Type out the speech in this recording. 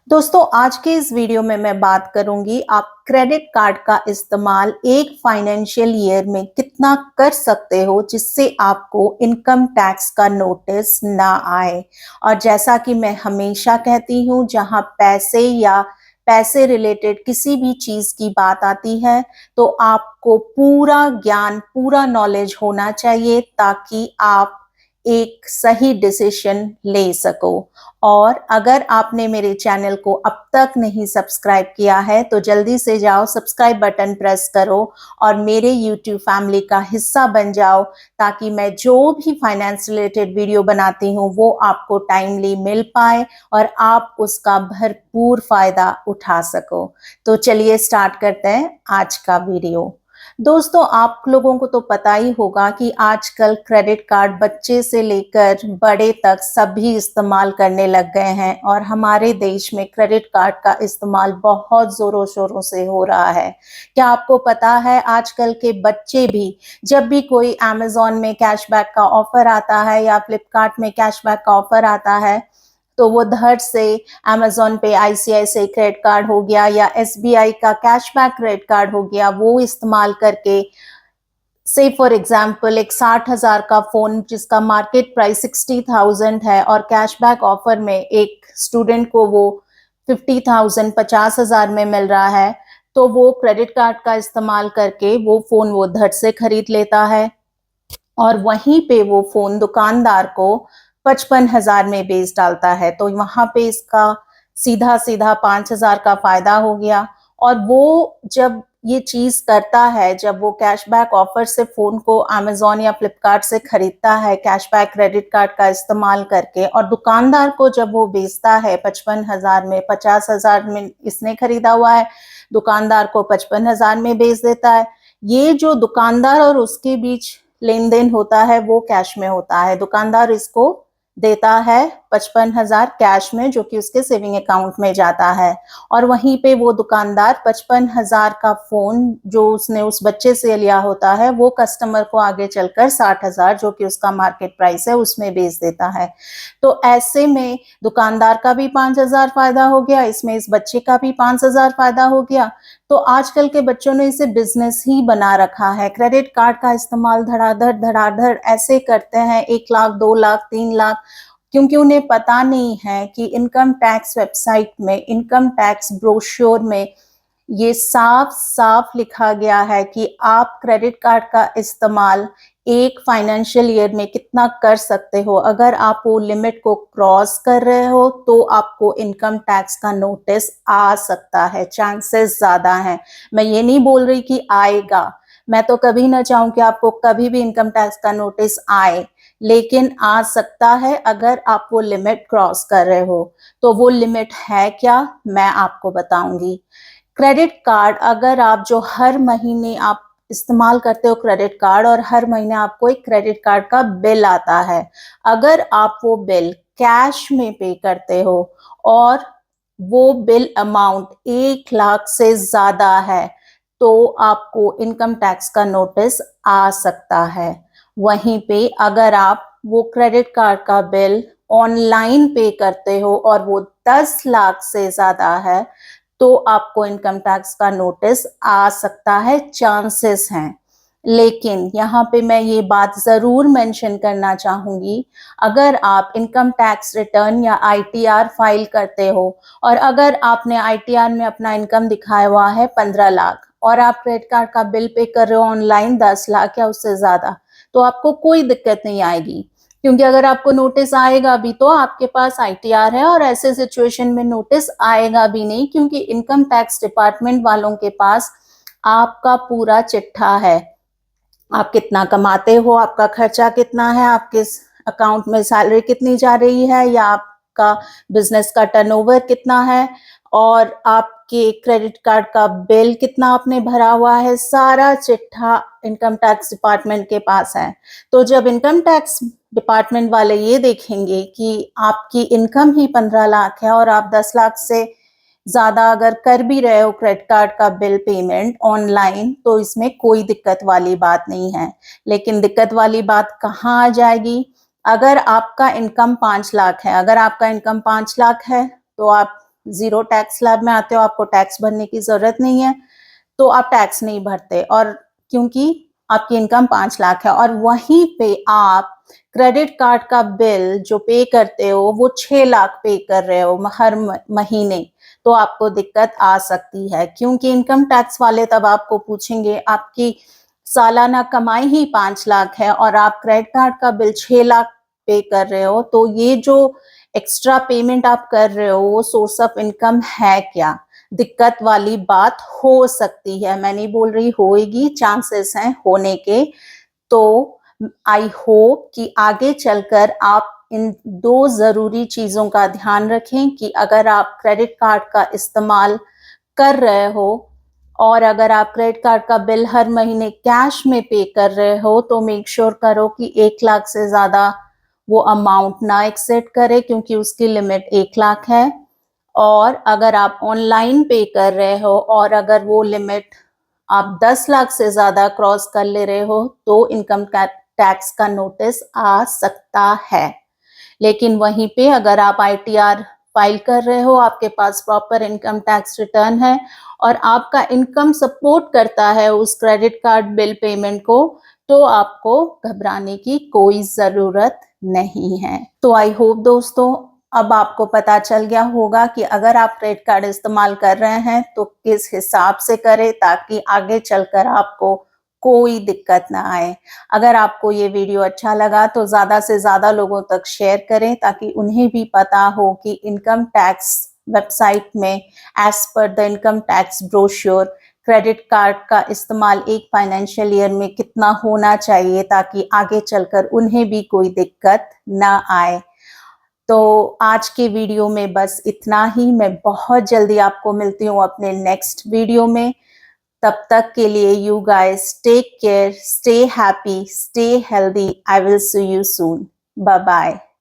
दोस्तों आज के इस वीडियो में मैं बात करूंगी आप क्रेडिट कार्ड का इस्तेमाल एक फाइनेंशियल ईयर में कितना कर सकते हो जिससे आपको इनकम टैक्स का नोटिस ना आए। और जैसा कि मैं हमेशा कहती हूँ, जहां पैसे या पैसे रिलेटेड किसी भी चीज की बात आती है तो आपको पूरा ज्ञान, पूरा नॉलेज होना चाहिए ताकि आप एक सही डिसीजन ले सको। और अगर आपने मेरे चैनल को अब तक नहीं सब्सक्राइब किया है तो जल्दी से जाओ, सब्सक्राइब बटन प्रेस करो और मेरे यूट्यूब फैमिली का हिस्सा बन जाओ ताकि मैं जो भी फाइनेंस रिलेटेड वीडियो बनाती हूँ वो आपको टाइमली मिल पाए और आप उसका भरपूर फायदा उठा सको। तो चलिए स्टार्ट करते हैं आज का वीडियो। दोस्तों आप लोगों को तो पता ही होगा कि आजकल क्रेडिट कार्ड बच्चे से लेकर बड़े तक सभी इस्तेमाल करने लग गए हैं और हमारे देश में क्रेडिट कार्ड का इस्तेमाल बहुत जोरों शोरों से हो रहा है। क्या आपको पता है आजकल के बच्चे भी जब भी कोई अमेजोन में कैशबैक का ऑफर आता है या फ्लिपकार्ट में कैशबैक का ऑफर आता है तो वो धड़ से अमेजोन पे आईसीआईसीआई क्रेडिट कार्ड हो गया या एसबीआई का कैशबैक क्रेडिट कार्ड हो गया, वो इस्तेमाल करके से फॉर एग्जाम्पल एक 60,000 का फोन जिसका मार्केट प्राइस 60,000 है और कैशबैक ऑफर में एक स्टूडेंट को वो 50,000 50,000 में मिल रहा है, तो वो क्रेडिट कार्ड का इस्तेमाल करके वो फोन वो धड़ से खरीद लेता है और वहीं पे वो फोन दुकानदार को 55,000 में बेच डालता है। तो वहां पे इसका सीधा सीधा 5,000 का फायदा हो गया। और वो जब ये चीज करता है, जब वो कैशबैक ऑफर से फोन को अमेजोन या फ्लिपकार्ट से खरीदता है कैशबैक क्रेडिट कार्ड का इस्तेमाल करके, और दुकानदार को जब वो बेचता है 55,000 में, 50,000 में इसने खरीदा हुआ है, दुकानदार को 55,000 में बेच देता है। ये जो दुकानदार और उसके बीच लेन देन होता है वो कैश में होता है। दुकानदार इसको देता है 55,000 कैश में जो कि उसके सेविंग अकाउंट में जाता है और वहीं पे वो दुकानदार 55,000 का फोन जो उसने उस बच्चे से लिया होता है वो कस्टमर को आगे चलकर 60,000 जो कि उसका मार्केट प्राइस है उसमें बेच देता है। तो ऐसे में दुकानदार का भी 5,000 फायदा हो गया, इसमें इस बच्चे का भी 5,000 फायदा हो गया। तो आजकल के बच्चों ने इसे बिजनेस ही बना रखा है। क्रेडिट कार्ड का इस्तेमाल धड़ाधड़ ऐसे करते हैं, 1 लाख 2 लाख 3 लाख, क्योंकि उन्हें पता नहीं है कि इनकम टैक्स वेबसाइट में, इनकम टैक्स ब्रोश्योर में ये साफ साफ लिखा गया है कि आप क्रेडिट कार्ड का इस्तेमाल एक फाइनेंशियल ईयर में कितना कर सकते हो। अगर आप वो लिमिट को क्रॉस कर रहे हो तो आपको इनकम टैक्स का नोटिस आ सकता है, चांसेस ज्यादा हैं। मैं ये नहीं बोल रही कि आएगा, मैं तो कभी ना चाहूं कि आपको कभी भी इनकम टैक्स का नोटिस आए, लेकिन आ सकता है अगर आप वो लिमिट क्रॉस कर रहे हो। तो वो लिमिट है क्या, मैं आपको बताऊंगी। क्रेडिट कार्ड, अगर आप जो हर महीने आप इस्तेमाल करते हो क्रेडिट कार्ड और हर महीने आपको एक क्रेडिट कार्ड का बिल आता है, अगर आप वो बिल कैश में पे करते हो और वो बिल अमाउंट 1 लाख से ज्यादा है तो आपको इनकम टैक्स का नोटिस आ सकता है। वहीं पे अगर आप वो क्रेडिट कार्ड का बिल ऑनलाइन पे करते हो और वो 10 लाख से ज्यादा है तो आपको इनकम टैक्स का नोटिस आ सकता है, चांसेस हैं। लेकिन यहाँ पे मैं ये बात जरूर मेंशन करना चाहूंगी, अगर आप इनकम टैक्स रिटर्न या आईटीआर फाइल करते हो और अगर आपने आईटीआर में अपना इनकम दिखाया हुआ है 15 लाख और आप क्रेडिट कार्ड का बिल पे कर रहे हो ऑनलाइन 10 लाख या उससे ज्यादा, तो आपको कोई दिक्कत नहीं आएगी। क्योंकि अगर आपको नोटिस आएगा भी तो आपके पास आईटीआर है और ऐसे सिचुएशन में नोटिस आएगा भी नहीं, क्योंकि इनकम टैक्स डिपार्टमेंट वालों के पास आपका पूरा चिट्ठा है। आप कितना कमाते हो, आपका खर्चा कितना है, आपके अकाउंट में सैलरी कितनी जा रही है या आपका बिजनेस का टर्नओवर कितना है और आपके क्रेडिट कार्ड का बिल कितना आपने भरा हुआ है, सारा चिट्ठा इनकम टैक्स डिपार्टमेंट के पास है। तो जब इनकम टैक्स डिपार्टमेंट वाले ये देखेंगे कि आपकी इनकम ही 15 लाख है और आप 10 लाख से ज्यादा अगर कर भी रहे हो क्रेडिट कार्ड का बिल पेमेंट ऑनलाइन, तो इसमें कोई दिक्कत वाली बात नहीं है। लेकिन दिक्कत वाली बात कहाँ आ जाएगी, अगर आपका इनकम 5 लाख है, अगर आपका इनकम 5 लाख है तो आप जीरो टैक्स स्लैब में आते हो, आपको टैक्स भरने की जरूरत नहीं है, तो आप टैक्स नहीं भरते, और क्योंकि आपकी इनकम 5 लाख है, और वहीं पे आप क्रेडिट कार्ड का बिल जो पे करते हो वो 6 लाख पे कर रहे हो हर महीने, तो आपको दिक्कत आ सकती है, क्योंकि इनकम टैक्स वाले तब आपको पूछेंगे आपकी सालाना कमाई ही 5 लाख है और आप क्रेडिट कार्ड का बिल 6 लाख पे कर रहे हो, तो ये जो एक्स्ट्रा पेमेंट आप कर रहे हो वो सोर्स ऑफ इनकम है क्या? दिक्कत वाली बात हो सकती है, मैं नहीं बोल रही होएगी, चांसेस हैं होने के। तो आई होप कि आगे चलकर आप इन 2 ज़रूरी चीज़ों का ध्यान रखें कि अगर आप क्रेडिट कार्ड का इस्तेमाल कर रहे हो और अगर आप क्रेडिट कार्ड का बिल हर महीने कैश में पे कर रहे हो, तो मेक श्योर करो कि 1 लाख से ज़्यादा वो अमाउंट ना एक्सीड करे, क्योंकि उसकी लिमिट 1 लाख है। और अगर आप ऑनलाइन पे कर रहे हो और अगर वो लिमिट आप 10 लाख से ज़्यादा क्रॉस कर ले रहे हो, तो इनकम टैक्स का नोटिस आ सकता है। लेकिन वहीं पे अगर आप आईटीआर फाइल कर रहे हो, आपके पास प्रॉपर इनकम टैक्स रिटर्न है और आपका इनकम सपोर्ट करता है उस क्रेडिट कार्ड बिल पेमेंट को, तो आपको घबराने की कोई ज़रूरत नहीं है। तो आई होप दोस्तों अब आपको पता चल गया होगा कि अगर आप क्रेडिट कार्ड इस्तेमाल कर रहे हैं तो किस हिसाब से करें, ताकि आगे चलकर आपको कोई दिक्कत ना आए। अगर आपको ये वीडियो अच्छा लगा तो ज़्यादा से ज़्यादा लोगों तक शेयर करें, ताकि उन्हें भी पता हो कि इनकम टैक्स वेबसाइट में as per the income tax brochure credit card का इस्तेमाल एक फाइनेंशियल ईयर में कितना होना चाहिए, ताकि आगे चलकर उन्हें भी कोई दिक्कत ना आए। तो आज के वीडियो में बस इतना ही। मैं बहुत जल्दी आपको मिलती हूँ अपने नेक्स्ट वीडियो में। तब तक के लिए you guys take care, stay happy, stay healthy. I will see you soon. Bye bye.